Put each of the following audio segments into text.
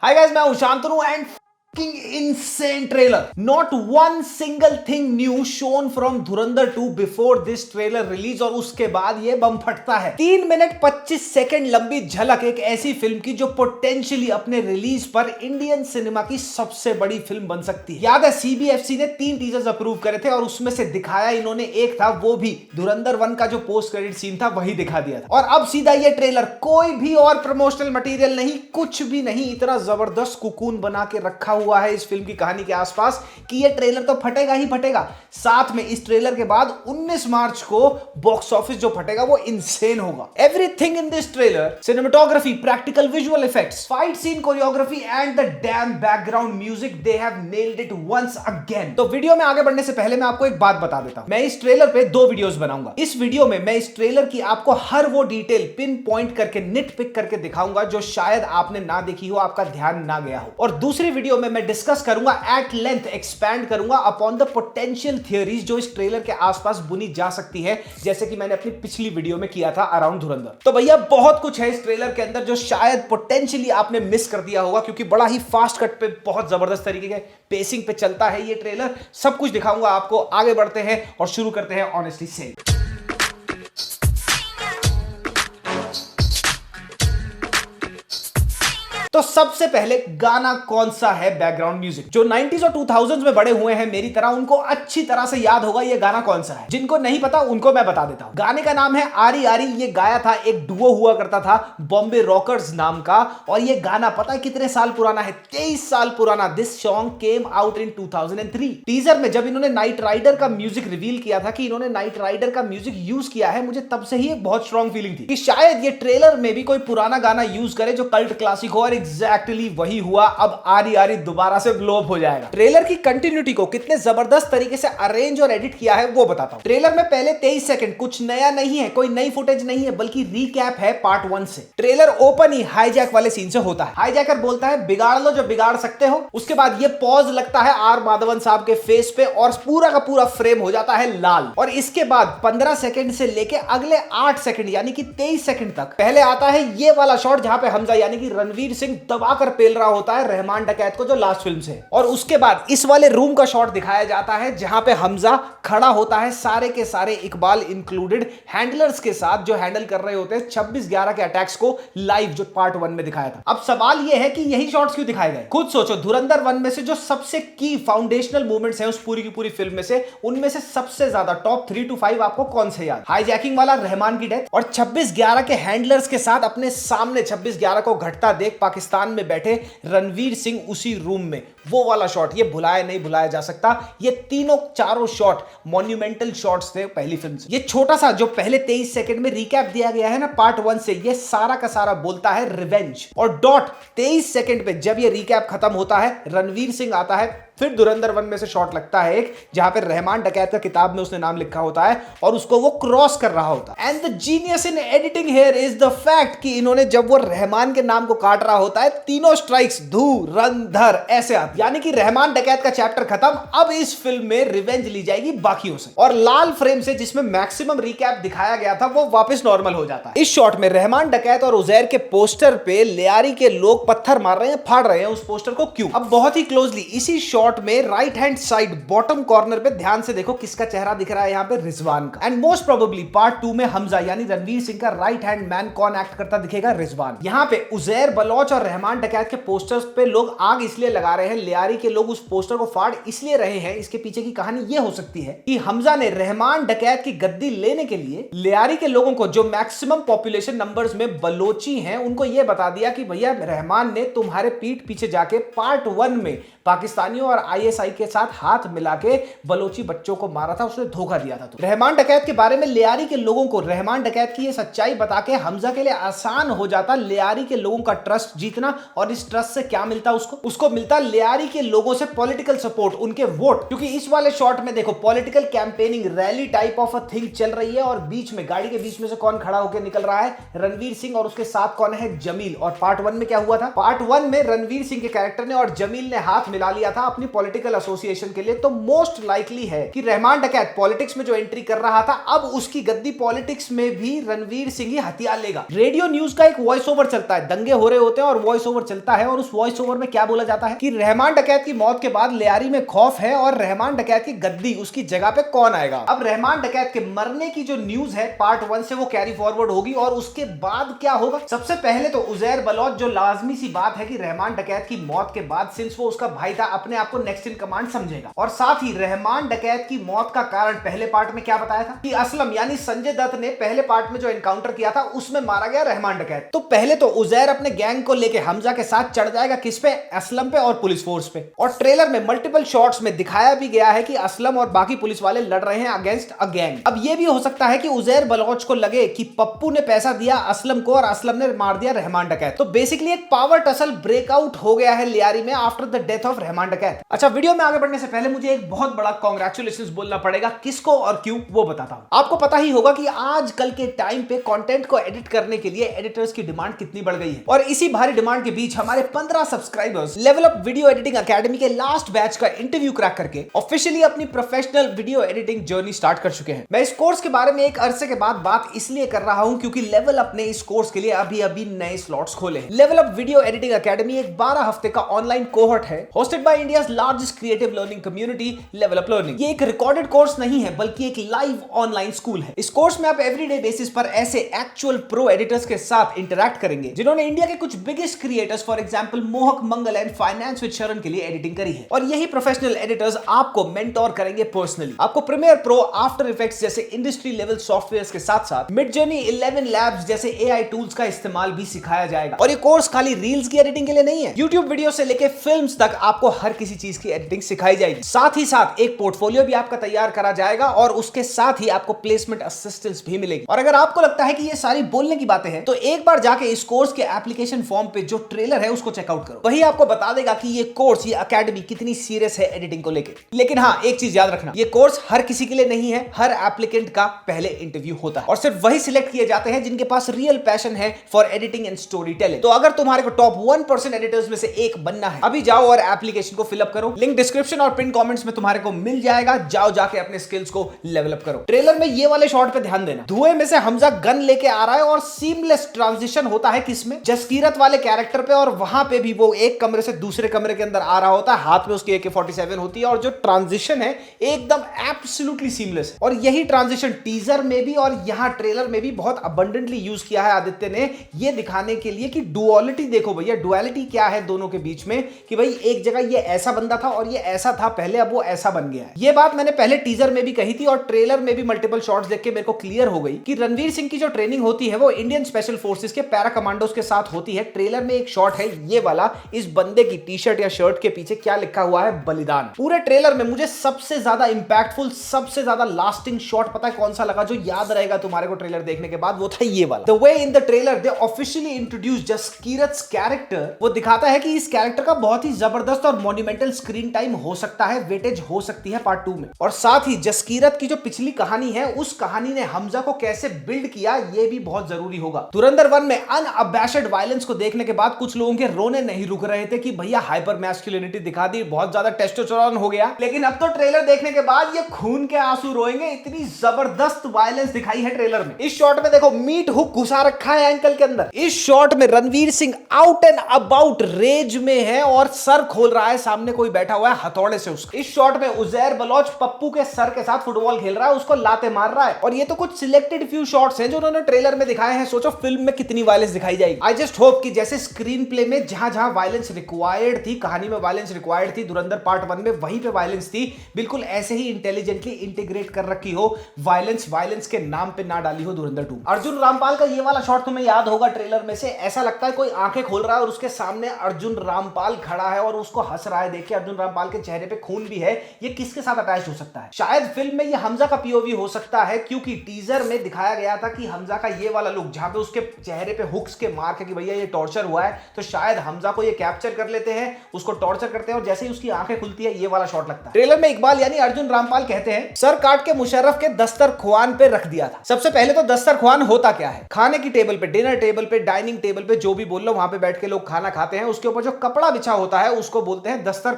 Hi guys, मैं हूं Shantanu and insane trailer. Not one single thing new shown from Dhurandhar 2 before this trailer release और उसके बाद ये बम फटता है। 3 मिनट 25 सेकंड लंबी झलक एक ऐसी फिल्म की जो पोटेंशियली अपने रिलीज पर इंडियन सिनेमा की सबसे बड़ी फिल्म बन सकती है। याद है सीबीएफसी ने 3 टीजर्स अप्रूव करे थे और उसमें से दिखाया इन्होंने एक था, वो भी धुरंधर 1 का जो पोस्ट क्रेडिट सीन था वही दिखा दिया था। और अब सीधा ये ट्रेलर, कोई भी और प्रमोशनल मटेरियल नहीं, कुछ भी नहीं, इतना जबरदस्त कुकून बना के रखा हुआ है इस फिल्म की कहानी के आसपास कि ये ट्रेलर तो फटेगा ही फटेगा। साथ में इस ट्रेलर के बाद 19 मार्च को बॉक्स ऑफिस जो फटेगा वो इंसेन होगा। Everything in this trailer, cinematography, practical visual effects, fight scene, choreography and the damn background music, they have nailed it once again. तो वीडियो में आगे बढ़ने से पहले मैं आपको एक बात बता देता हूं। मैं इस ट्रेलर पे 2 वीडियोस बनाऊंगा। इस वीडियो में मैं इस ट्रेलर की आपको हर वो डिटेल पिन पॉइंट करके, निट पिक करके दिखाऊंगा जो शायद आपने ना देखी हो, आपका ध्यान ना गया हो। और दूसरी वीडियो में मैं डिस्कस करूंगा एट लेंथ, एक्सपैंड करूंगा अपॉन द पोटेंशियल थियरीज जो इस ट्रेलर के आसपास बुनी जा सकती है, जैसे कि मैंने अपनी पिछली वीडियो में किया था अराउंड धुरंधर। तो भैया बहुत कुछ है इस ट्रेलर के अंदर जो शायद पोटेंशियली आपने मिस कर दिया होगा, क्योंकि बड़ा ही फास्ट कट पे, बहुत जबरदस्त तरीके के पेसिंग पे चलता है ये ट्रेलर। सब कुछ दिखाऊंगा आपको। आगे बढ़ते हैं और शुरू करते हैं ऑनेस्टली से। तो सबसे पहले गाना कौन सा है, बैकग्राउंड म्यूजिक। जो 90s और 2000s में बड़े हुए हैं मेरी तरह, उनको अच्छी तरह से याद होगा ये गाना कौन सा है। जिनको नहीं पता उनको मैं बता देता हूं। गाने का नाम है आरी आरी। ये गाया था, एक डुओ हुआ करता था बॉम्बे रॉकर्स नाम का, और ये गाना पता है कितने साल पुराना है? 23 साल पुराना। This song came out in 2003। Teaser में जब इन्होंने नाइट राइडर का म्यूजिक रिवील किया था कि इन्होंने नाइट राइडर का म्यूजिक यूज किया है, मुझे तब से ही एक बहुत स्ट्रॉन्ग फीलिंग थी कि शायद ये ट्रेलर में भी कोई पुराना गाना यूज करे जो कल्ट क्लासिक हो, और एग्जैक्टली वही हुआ। अब आरी आरी दोबारा से ब्लो अप हो जाएगा। ट्रेलर की कंटिन्यूटी को कितने जबरदस्त तरीके से अरेंज और एडिट किया है वो बताता हूं। ट्रेलर में पहले 23 सेकंड कुछ नया नहीं है, कोई नई फुटेज नहीं है, बल्कि रिकैप है पार्ट 1 से। ट्रेलर ओपन ही हाईजैक वाले सीन से होता है। हाईजैकर बोलता है बिगाड़ लो जो बिगाड़ सकते हो। उसके बाद ये पॉज लगता है आर माधवन साहब के फेस पे और पूरा का पूरा फ्रेम हो जाता है लाल। और इसके बाद 15 सेकंड से लेके अगले 8 सेकंड यानी कि 23 सेकंड तक पहले आता है ये वाला शॉट जहां पे हमजा यानी कि रणवीर सिंह दबाकर पेल रहा होता है रहमान डकैत को, जो लास्ट फिल्म से। और उसके बाद इस वाले रूम का शॉट दिखाया जाता है जहां पे हमजा खड़ा होता है सारे के सारे, इकबाल इंक्लूडेड, हैंडलर्स के साथ जो हैंडल कर रहे होते हैं 26/11 के अटैक्स को लाइव, जो पार्ट 1 में दिखाया था। अब सवाल यह है कि यही शॉट्स क्यों दिखाए गए? खुद सोचो, धुरंधर 1 में से जो सबसे की फाउंडेशनल मूवमेंट्स हैं उस पूरी की पूरी फिल्म में से, उनमें से सबसे ज्यादा टॉप 3 to 5 आपको कौन से याद? हाईजैकिंग वाला रहमान की डेथ, और 26/11 के हैंडलर्स के साथ अपने सामने 26/11 को घटता देख पाकिस्तान में बैठे रणवीर सिंह उसी रूम में, वो वाला शॉट। ये भुलाया नहीं भुलाया जा सकता। ये तीनों चारों शॉट मॉन्यूमेंटल शॉट्स थे पहली फिल्म से। ये छोटा सा जो पहले 23 सेकंड में रिकैप दिया गया है ना पार्ट 1 से, ये सारा का सारा बोलता है रिवेंज। और डॉट 23 सेकंड पे जब ये रिकैप खत्म होता है, रणवीर सिंह आता है, फिर धुरंधर 1 में से शॉट लगता है एक जहां पे रहमान डकैत का किताब में उसने नाम लिखा होता है और उसको वो क्रॉस कर रहा होता है। And the genius in editing here is the fact कि इन्होंने जब वो रहमान के नाम को काट रहा होता है, तीनों स्ट्राइक्स धुरंधर ऐसे आती, यानी कि रहमान डकैत का चैप्टर खत्म। अब इस फिल्म में रिवेंज ली जाएगी बाकियों से। और लाल फ्रेम से जिसमें मैक्सिमम रिकैप दिखाया गया था वो वापस नॉर्मल हो जाता है। इस शॉट में रहमान डकैत और उजैर के पोस्टर पे लियारी के लोग पत्थर मार रहे हैं, फाड़ रहे हैं उस पोस्टर को। क्यों? अब बहुत ही क्लोजली इसी शॉट में right hand side bottom corner पे ध्यान से देखो किसका चेहरा दिख रहा है यहाँ पे, रिजवान का। एंड मोस्ट प्रोबेबली पार्ट 2 में हमजा यानी रणवीर सिंह का राइट हैंड मैन कौन एक्ट करता दिखेगा? रिजवान। यहाँ पे उजैर बलोच और रहमान डकैत के पोस्टर्स पे लोग आग इसलिए लगा रहे हैं, लियारी के लोग उस पोस्टर को फाड़ इसलिए रहे हैं, इसके पीछे की कहानी ये हो सकती है कि हमजा ने रहमान डकैत की गद्दी लेने के लिए लियारी के लोगों को, जो मैक्सिमम पॉपुलेशन नंबर्स में बलोची हैं, उनको यह बता दिया कि भैया रहमान ने तुम्हारे पीठ पीछे जाके पार्ट 1 में पाकिस्तानियों और आईएसआई के साथ हाथ मिला के बलोची बच्चों को मारा था, उसने धोखा दिया था। तो रहमान डकैत के बारे में लियारी के लोगों को रहमान डकैत की ये सच्चाई बता के हमजा के लिए आसान हो जाता लियारी के लोगों का ट्रस्ट जीतना। और इस ट्रस्ट से क्या मिलता उसको मिलता लियारी के लोगों से पॉलिटिकल सपोर्ट, उनके वोट। क्योंकि इस वाले शॉट में देखो political campaigning rally type of a thing चल रही है, और बीच में गाड़ी के बीच में से कौन खड़ा होकर निकल रहा है? रणवीर सिंह, और उसके साथ कौन है? जमील। और पार्ट 1 में क्या हुआ था? पार्ट 1 में रणवीर सिंह के कैरेक्टर ने और जमील ने हाथ मिला लिया था अपनी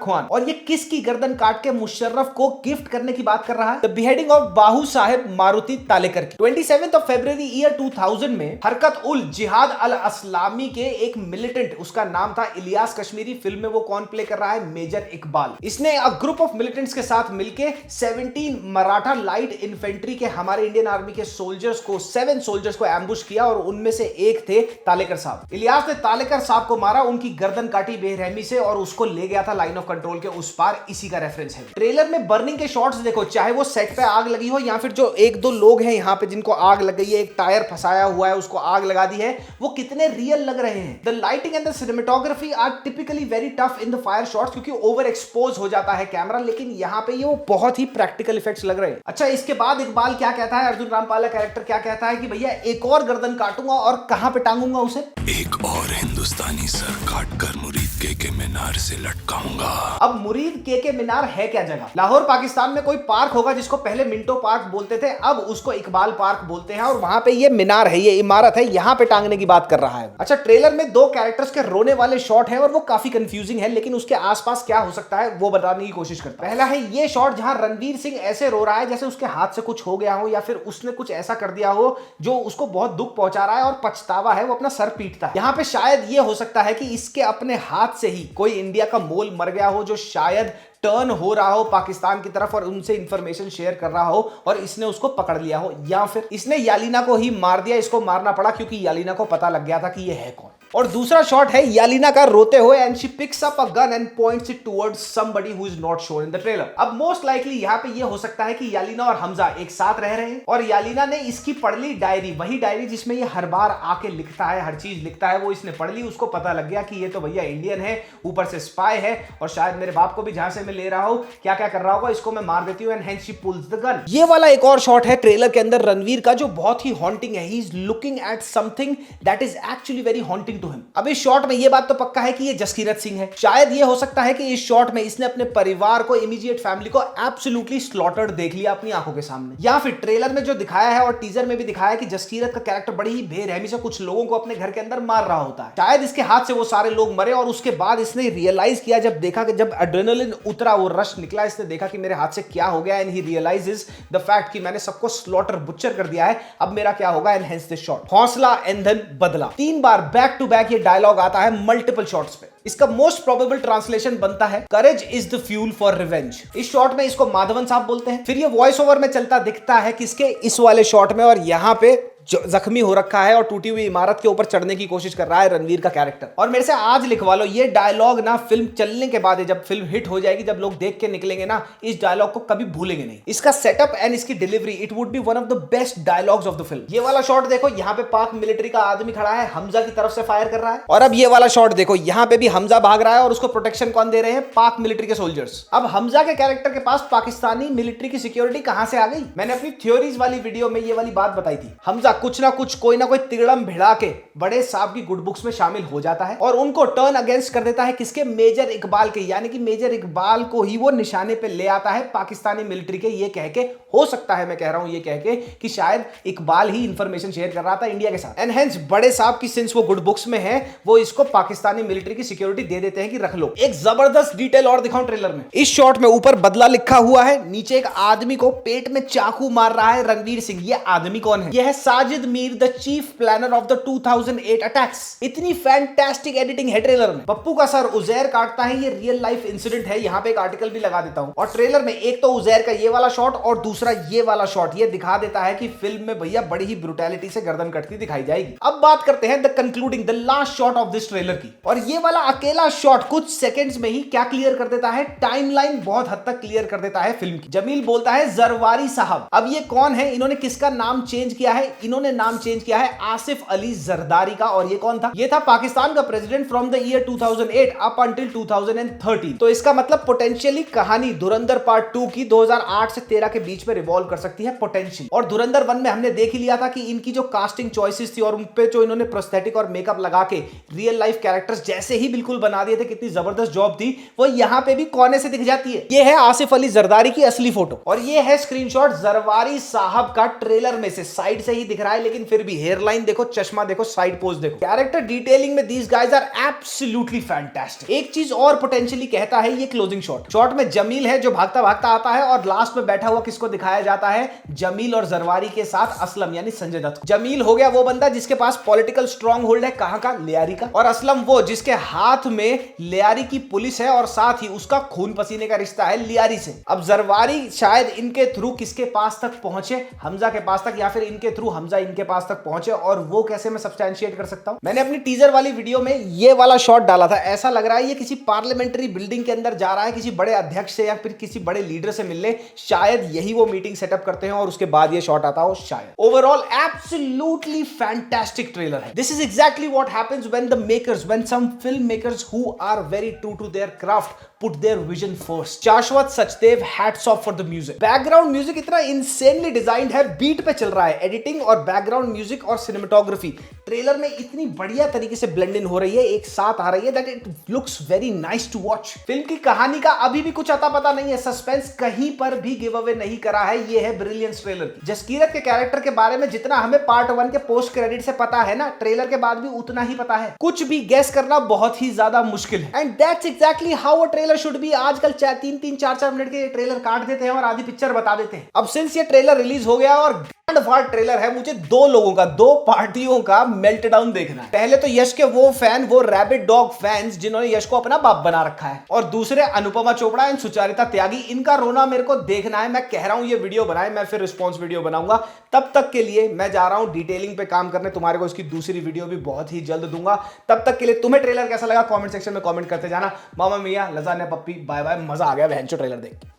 खान, और ये किसकी गर्दन काट के मुशर्रफ को गिफ्ट करने की बात कर रहा है? द बिहेडिंग ऑफ बाहू साहेब मारुति तालेकर की 27 फरवरी ईयर 2000 में हरकत उल जिहाद अल अस्लामी के एक मिलिटेंट, उसका नाम था इलियास कश्मीरी, फिल्म में वो कौन प्ले कर रहा है? मेजर इकबाल। इसने ग्रुप ऑफ मिलिटेंट्स के साथ मिलके 17 मराठा लाइट इन्फेंट्री के हमारे इंडियन आर्मी के सोल्जर्स को 7 सोल्जर्स को एम्बुश किया और उनमें से एक थे तालेकर साहब। इलियास ने तालेकर साहब को मारा, उनकी गर्दन काटी बेरहमी से और उसको ले गया था लाइन ऑफ कंट्रोल के उस पार। इसी का रेफरेंस है। ट्रेलर में बर्निंग के शॉट्स देखो, चाहे वो सेट पे आग लगी हो या फिर जो एक दो लोग हैं यहाँ पे जिनको आग लग गई है, एक टायर फंसाया हुआ है उसको आग लगा दी है, वो कितने रियल लग रहे हैं। The lighting and the cinematography are typically very tough in the fire shots, क्योंकि ओवर एक्सपोज हो जाता है कैमरा, लेकिन यहाँ पे ये वो बहुत ही प्रैक्टिकल इफेक्ट्स लग रहे हैं। अच्छा, इसके बाद इकबाल क्या कहता है, अर्जुन रामपाल का कैरेक्टर क्या कहता है कि भैया एक और गर्दन काटूंगा और कहां पे टांगूंगा उसे? एक और हिंदुस्तानी सर काटकर मुरीद के मीनार से लटकाऊंगा। अब मुरीद के मीनार है क्या जगह? लाहौर पाकिस्तान में कोई पार्क होगा जिसको पहले मिंटो पार्क बोलते थे, अब उसको इकबाल पार्क बोलते हैं, और वहां पे ये मीनार है, ये इमारत है, यहां पे टांगने की बात कर रहा है। अच्छा, ट्रेलर में 2 कैरेक्टर्स के रोने वाले शॉट है और वो काफी कंफ्यूजिंग है, लेकिन उसके आसपास क्या हो सकता है वो बताने की कोशिश करता है। पहला है ये शॉट जहां रणवीर सिंह ऐसे रो रहा है जैसे उसके हाथ से कुछ हो गया हो या फिर उसने कुछ ऐसा कर दिया हो जो उसको बहुत दुख पहुंचा रहा है और पछतावा है, वो अपना सर पीटता है। यहां पे शायद ये हो सकता है कि इसके अपने हाथ से ही कोई इंडिया का मोल मर गया हो जो शायद टर्न हो रहा हो पाकिस्तान की तरफ और उनसे इंफॉर्मेशन शेयर कर रहा हो और इसने उसको पकड़ लिया हो, या फिर इसने यालीना को ही मार दिया, इसको मारना पड़ा क्योंकि यालीना को पता लग गया था कि ये है कौन। और दूसरा शॉट है यालीना का रोते हुए, and she picks up a gun and points it towards somebody who is not shown in the trailer. अब मोस्ट लाइकली यहां पे ये हो सकता है कि यालीना और हमजा एक साथ रह रहे हैं और यालीना ने इसकी पढ़ ली डायरी, वही डायरी जिसमें ये हर बार आके लिखता है, हर चीज लिखता है, वो इसने पढ़ ली, उसको पता लग गया कि ये तो भैया इंडियन है, ऊपर से स्पाई है और शायद मेरे बाप को भी जहां से मैं ले रहा हूं क्या क्या कर रहा होगा, इसको मैं मार देती हूं, and hence she pulls the gun. ये वाला एक और शॉट है ट्रेलर के अंदर रणवीर का जो बहुत ही हॉन्टिंग है। He is looking at something that is actually very haunting to him. अब इस शॉट में ये बात तो पक्का है कि ये जसकीरत सिंह है। शायद ये हो सकता है कि इस शॉट में इसने अपने परिवार को, इमीडिएट फैमिली को एब्सोल्युटली स्लॉटर्ड देख लिया अपनी आंखों के सामने। या फिर ट्रेलर में जो दिखाया है और टीजर में भी दिखाया है कि जसकीरत का कैरेक्टर बड़ी ही बेरहमी से कुछ लोगों को अपने घर के अंदर मार रहा होता है। शायद इसके हाथ से वो सारे लोग मरे और उसके बाद इसने रियलाइज किया, जब देखा कि जब एड्रेनलिन उतरा, वो रश निकला, इसने देखा कि मेरे हाथ से क्या हो गया, and he realises the fact कि मैंने सबको स्लॉटर बुच्चर कर दिया है, अब मेरा क्या होगा, एंड हेंस दिस शॉट। हौसला ईंधन बदला, 3 बार बैक टू बैक ये डायलॉग आता है मल्टीपल शॉट्स पे। इसका मोस्ट प्रोबेबल ट्रांसलेशन बनता है courage is the fuel for revenge. इस शॉट में इसको माधवन साहब बोलते हैं। फिर ये वॉइस ओवर में चलता दिखता है किसके, इस वाले शॉट में, और यहां पे जख्मी हो रखा है और टूटी हुई इमारत के ऊपर चढ़ने की कोशिश कर रहा है रणवीर का कैरेक्टर। और मेरे से आज लिखवा लो, ये डायलॉग ना फिल्म चलने के बाद, जब फिल्म हिट हो जाएगी, जब लोग देख के निकलेंगे ना, इस डायलॉग को कभी भूलेंगे नहीं। इसका सेटअप एंड इसकी delivery, it would be one of the best dialogues of the film. ये वाला शॉट देखो, यहाँ पे पाक मिलिट्री का आदमी खड़ा है, हमजा की तरफ से फायर कर रहा है, और अब ये वाला शॉट देखो, यहाँ पे भी हमजा भाग रहा है और उसको प्रोटेक्शन कौन दे रहे हैं, पाक मिलिट्री के सोल्जर्स। अब हमजा के कैरेक्टर के पास पाकिस्तानी मिलिट्री की सिक्योरिटी कहां से आ गई? मैंने अपनी थ्योरीज वाली वीडियो में ये वाली बात बताई थी। हमजा कुछ ना कुछ, कोई ना कोई तिगड़म भिड़ा के बड़े साहब की गुड बुक्स में शामिल हो जाता है और उनको टर्न अगेंस्ट कर देता है, किसके, मेजर इकबाल के, यानी कि मेजर इकबाल को ही वो निशाने पे ले आता है पाकिस्तानी मिलिट्री के, ये कह के, हो सकता है मैं कह रहा हूं ये कह के कि शायद इकबाल ही इंफॉर्मेशन शेयर कर रहा था इंडिया के साथ, एंड हेंस बड़े साहब की सिंस वो गुड बुक्स में है, वो इसको पाकिस्तानी मिलिट्री की सिक्योरिटी दे देते हैं कि रख लो। एक जबरदस्त डिटेल और दिखाऊं ट्रेलर में, इस शॉट में ऊपर बदला लिखा हुआ है, नीचे एक आदमी को पेट में चाकू मार रहा है रणवीर सिंह। ये आदमी कौन है? यह है Sajid Mir, the chief planner of the 2008 attacks. इतनी फैंटास्टिक एडिटिंग है ट्रेलर में। पप्पू का सर उजैर काटता है, ये रियल लाइफ इंसिडेंट है, यहां पे एक आर्टिकल भी लगा देता हूं। और ट्रेलर में एक तो उजैर का ये वाला शॉट और दूसरा ये वाला शॉट, ये दिखा देता है कि फिल्म में भैया बड़ी ही ब्रुटैलिटी से गर्दन कटती दिखाई जाएगी। अब बात करते हैं the concluding, the last shot of this trailer की, और ये वाला अकेला शॉट कुछ सेकंड्स में ही क्या क्लियर कर देता है, टाइमलाइन बहुत हद तक क्लियर कर देता है फिल्म की। जमील बोलता है जरवारी साहब। अब ये कौन है? इन्होंने किसका नाम चेंज किया है? इन्होंने नाम चेंज किया है आसिफ अली जरदारी का। और ये कौन था? ये था पाकिस्तान का president from the year 2008 up until 2013। तो इसका मतलब पोटेंशियली कहानी धुरंधर पार्ट 2 की 2008 से 13 के बीच में पे रिवॉल्व कर सकती है पोटेंशियल। और धुरंधर 1 में हमने देख ही लिया था कि इनकी जो कास्टिंग चॉइसेस थी और उन पे जो इन्होंने प्रोस्थेटिक और मेकअप लगा के रियल लाइफ कैरेक्टर्स जैसे ही बिल्कुल बना दिए थे, कितनी जबरदस्त जॉब थी, वो यहां पे भी कोने से दिख जाती है। ये है आसिफ अली जरदारी की असली फोटो और ये है स्क्रीनशॉट जरवारी साहब का ट्रेलर में से। साइड से ही दिख रहा है लेकिन फिर भी हेयरलाइन देखो, चश्मा देखो, साइड पोज देखो, कैरेक्टर डिटेलिंग में these guys are absolutely fantastic. एक चीज और पोटेंशियली कहता है ये क्लोजिंग शॉट में जमील है जो भागता भागता आता है और लास्ट में बैठा हुआ किसको दिखाया जाता है, जमील और जरवारी के साथ असलम यानी संजय दत्त। जमील हो गया वो बंदा जिसके पास पॉलिटिकल स्ट्रॉन्ग होल्ड है, कहां का, लियारी का, और असलम वो जिसके हाथ में लियारी की पुलिस है और साथ ही उसका खून पसीने का रिश्ता है लियारी से। अब जरवारी शायद इनके थ्रू किसके पास तक पहुंचे, हमजा के पास तक, या फिर इनके थ्रू हमजा इनके पास तक पहुंचे, और वो कैसे मैं सब्सटैंशिएट कर सकता हूं। मैंने अपनी टीजर वाली वीडियो में ये वाला शॉट डाला था, ऐसा लग रहा है ये किसी पार्लियामेंट्री बिल्डिंग के अंदर जा रहा है किसी बड़े अध्यक्ष से या फिर किसी बड़े लीडर से मिलने, शायद यही वो मीटिंग सेटअप करते हैं और उसके बाद ये शॉट आता हो शायद। ओवरऑल एब्सोल्युटली फैंटास्टिक ट्रेलर है। This is exactly what happens when the makers, when some film makers who are very true to their craft put their vision first. Shashwat Sachdev, hats off for the music. Background music इतना insanely designed है, beat पे चल रहा है। Editing और background music और cinematography trailer में इतनी बढ़िया तरीके से ब्लेंड इन हो रही है, एक साथ आ रही है, that it looks very nice to watch. Film की कहानी का अभी भी कुछ अता पता नहीं है, सस्पेंस कहीं पर भी गिव अवे नहीं करा है। ये है ब्रिलियंस ट्रेलर की। जसकीरत के कैरेक्टर के बारे में जितना हमें पार्ट 1 के पोस्ट क्रेडिट से पता है ना, ट्रेलर के बाद भी उतना ही पता है। कुछ भी गेस करना बहुत ही ज्यादा मुश्किल है, and that's exactly how a trailer should be. आजकल 3-3, 4-4 मिनट के ट्रेलर काट देते हैं और आधी पिक्चर बता देते हैं। अब सिंस ये ट्रेलर रिलीज हो गया और ट्रेलर है, मुझे दो लोगों का, दो पार्टियों का मेल्टडाउन देखना है। पहले तो यश के वो फैन, वो रैबिट डॉग फैंस जिन्होंने यश को अपना बाप बना रखा है, और दूसरे अनुपमा चोपड़ा एंड सुचारिता त्यागी, इनका रोना मेरे को देखना है। मैं कह रहा हूं ये वीडियो बनाए, मैं फिर रिस्पॉन्स वीडियो बनाऊंगा। तब तक के लिए मैं जा रहा हूं डिटेलिंग पे काम करने, तुम्हारे को इसकी दूसरी वीडियो भी बहुत ही जल्द दूंगा। तब तक के लिए तुम्हें ट्रेलर कैसा लगा कमेंट सेक्शन में कमेंट करते जाना। मामा मिया, लजानिया पप्पी, बाय बाय। मजा आ गया बहनचोद ट्रेलर देख के।